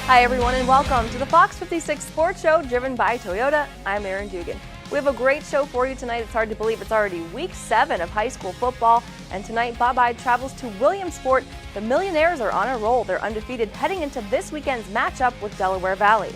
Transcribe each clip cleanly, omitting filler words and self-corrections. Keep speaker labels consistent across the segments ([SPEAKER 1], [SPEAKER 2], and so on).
[SPEAKER 1] Hi everyone and welcome to the Fox 56 Sports Show driven by Toyota. I'm Erin Dugan. We have a great show for you tonight. It's hard to believe it's already week 7 of high school football, and tonight Bob-Eyed travels to Williamsport. The Millionaires are on a roll. They're undefeated heading into this weekend's matchup with Delaware Valley.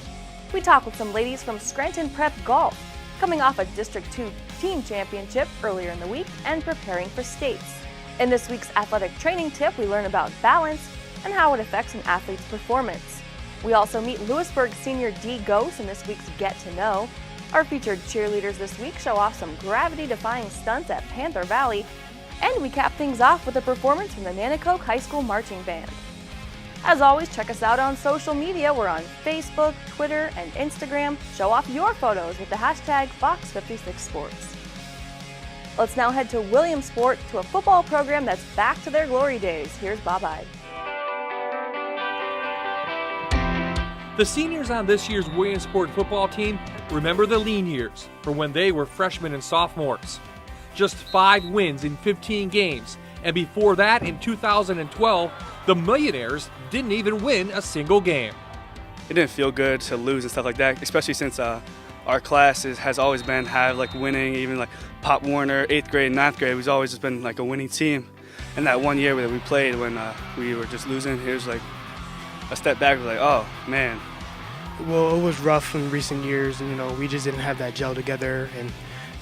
[SPEAKER 1] We talk with some ladies from Scranton Prep Golf, coming off a District 2 team championship earlier in the week and preparing for states. In this week's athletic training tip, we learn about balance and how it affects an athlete's performance. We also meet Lewisburg senior Dee Gose in this week's Get to Know. Our featured cheerleaders this week show off some gravity-defying stunts at Panther Valley, and we cap things off with a performance from the Nanticoke High School Marching Band. As always, check us out on social media. We're on Facebook, Twitter, and Instagram. Show off your photos with the hashtag Fox56Sports. Let's now head to Williamsport to a football program that's back to their glory days. Here's Bob-Eyed.
[SPEAKER 2] The seniors on this year's Williamsport football team remember the lean years from when they were freshmen and sophomores. Just 5 wins in 15 games, and before that, in 2012, the Millionaires didn't even win a single game.
[SPEAKER 3] It didn't feel good to lose and stuff like that, especially since our class has always been winning. Even like Pop Warner, 8th grade, 9th grade, we've always just been like a winning team. And that one year that we played when we were just losing, it was like a step back. We're like, oh man.
[SPEAKER 4] Well, it was rough in recent years, and we just didn't have that gel together. And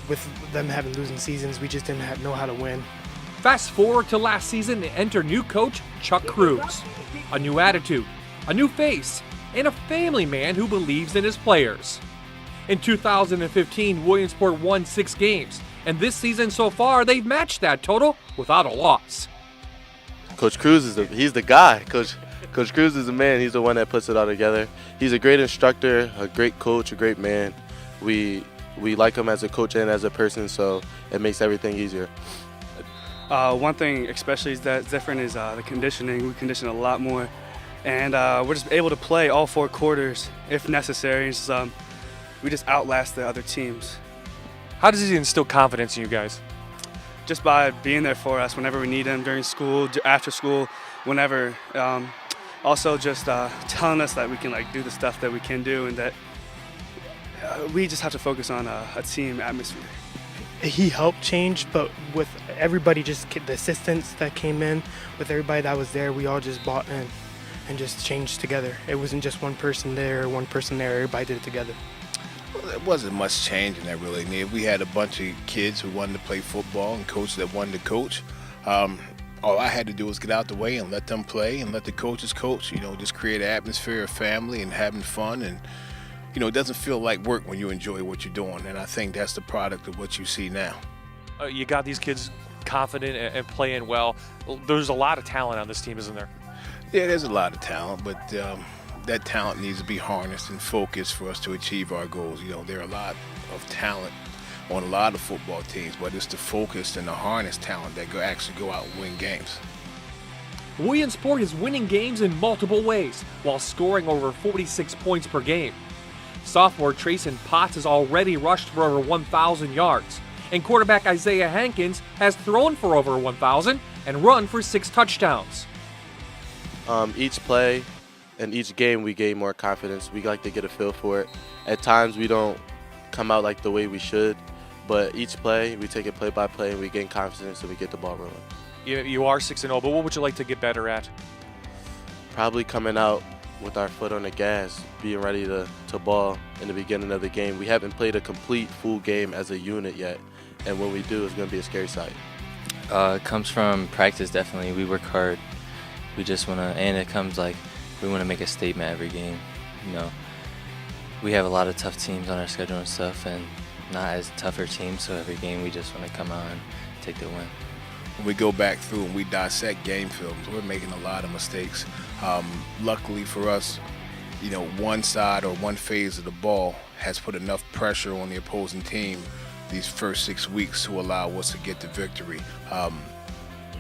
[SPEAKER 4] with them having losing seasons, we just didn't know how to win.
[SPEAKER 2] Fast forward to last season and enter new coach Chuck Cruz. A new attitude, a new face, and a family man who believes in his players. In 2015, Williamsport won 6 games, and this season so far, they've matched that total without a loss.
[SPEAKER 5] Coach Cruz he's the guy. Coach Cruz is the man. He's the one that puts it all together. He's a great instructor, a great coach, a great man. We like him as a coach and as a person, so it makes everything easier.
[SPEAKER 3] One thing especially that's different is the conditioning. We condition a lot more, and we're just able to play all 4 quarters if necessary. We just outlast the other teams.
[SPEAKER 2] How does he instill confidence in you guys?
[SPEAKER 3] Just by being there for us whenever we need him, during school, after school, whenever. Also just telling us that we can do the stuff that we can do, and that we just have to focus on a team atmosphere.
[SPEAKER 4] He helped change, but with everybody, just the assistants that came in, with everybody that was there, we all just bought in and just changed together. It wasn't just one person there, everybody did it together.
[SPEAKER 6] Well, there wasn't much change in that really. We had a bunch of kids who wanted to play football and coaches that wanted to coach. All I had to do was get out the way and let them play and let the coaches coach. Just create an atmosphere of family and having fun. And, it doesn't feel like work when you enjoy what you're doing. And I think that's the product of what you see now.
[SPEAKER 2] You got these kids confident and playing well. There's a lot of talent on this team, isn't there?
[SPEAKER 6] Yeah, there's a lot of talent, but that talent needs to be harnessed and focused for us to achieve our goals. There are a lot of talent on a lot of football teams, but it's the focus and the harness talent that actually go out and win games.
[SPEAKER 2] Williamsport is winning games in multiple ways while scoring over 46 points per game. Sophomore Trayson Potts has already rushed for over 1,000 yards, and quarterback Isaiah Hankins has thrown for over 1,000 and run for 6 touchdowns.
[SPEAKER 5] Each play and each game we gain more confidence. We like to get a feel for it. At times we don't come out like the way we should, but each play, we take it play by play and we gain confidence and we get the ball rolling.
[SPEAKER 2] You are 6-0, but what would you like to get better at?
[SPEAKER 5] Probably coming out with our foot on the gas, being ready to ball in the beginning of the game. We haven't played a complete full game as a unit yet, and when we do, it's going to be a scary sight.
[SPEAKER 7] It comes from practice, definitely. We work hard. We just want to, and it comes we want to make a statement every game. We have a lot of tough teams on our schedule and stuff, and not as tougher teams, so every game we just want to come out and take the win.
[SPEAKER 6] When we go back through and we dissect game films, we're making a lot of mistakes. Luckily for us, one side or one phase of the ball has put enough pressure on the opposing team these first 6 weeks to allow us to get the victory.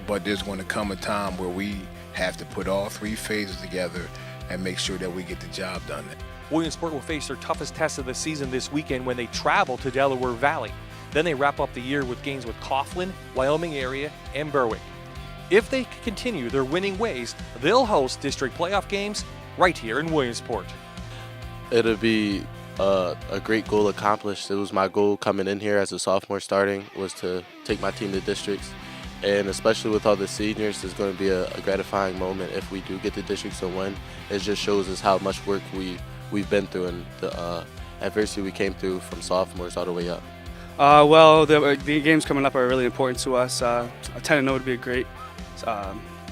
[SPEAKER 6] But there's going to come a time where we have to put all 3 phases together and make sure that we get the job done.
[SPEAKER 2] Williamsport will face their toughest test of the season this weekend when they travel to Delaware Valley. Then they wrap up the year with games with Coughlin, Wyoming area, and Berwick. If they continue their winning ways, they'll host district playoff games right here in Williamsport.
[SPEAKER 5] It'll be a great goal accomplished. It was my goal coming in here as a sophomore starting was to take my team to districts. And especially with all the seniors, it's going to be a gratifying moment if we do get the districts and win. It just shows us how much work we've been through and the adversity we came through from sophomores all the way up.
[SPEAKER 3] Well, the games coming up are really important to us. A 10-0 would be a great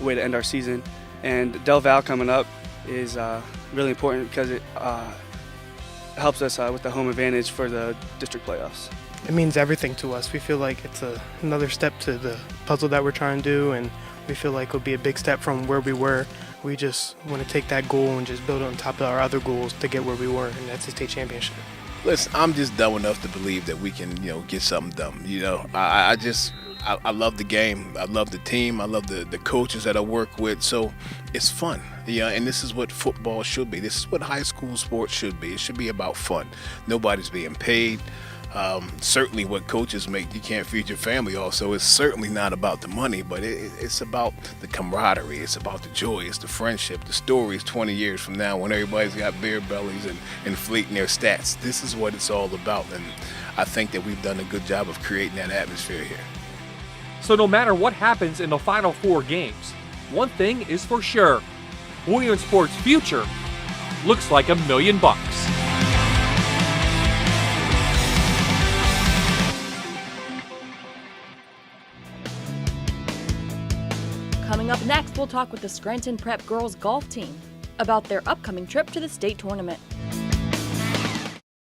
[SPEAKER 3] way to end our season. And Del Val coming up is really important because it helps us with the home advantage for the district playoffs.
[SPEAKER 4] It means everything to us. We feel like it's another step to the puzzle that we're trying to do, and we feel like it'll be a big step from where we were. We just want to take that goal and just build on top of our other goals to get where we were, and that's the state championship.
[SPEAKER 6] Listen, I'm just dumb enough to believe that we can, get something done. I love the game. I love the team. I love the coaches that I work with. So it's fun. And this is what football should be. This is what high school sports should be. It should be about fun. Nobody's being paid. Certainly what coaches make, you can't feed your family off, so it's certainly not about the money, but it's about the camaraderie, it's about the joy, it's the friendship, the stories 20 years from now when everybody's got beer bellies and inflating their stats. This is what it's all about, and I think that we've done a good job of creating that atmosphere here.
[SPEAKER 2] So no matter what happens in the final 4 games, one thing is for sure, Williamsport's future looks like $1 million.
[SPEAKER 1] Coming up next, we'll talk with the Scranton Prep girls golf team about their upcoming trip to the state tournament.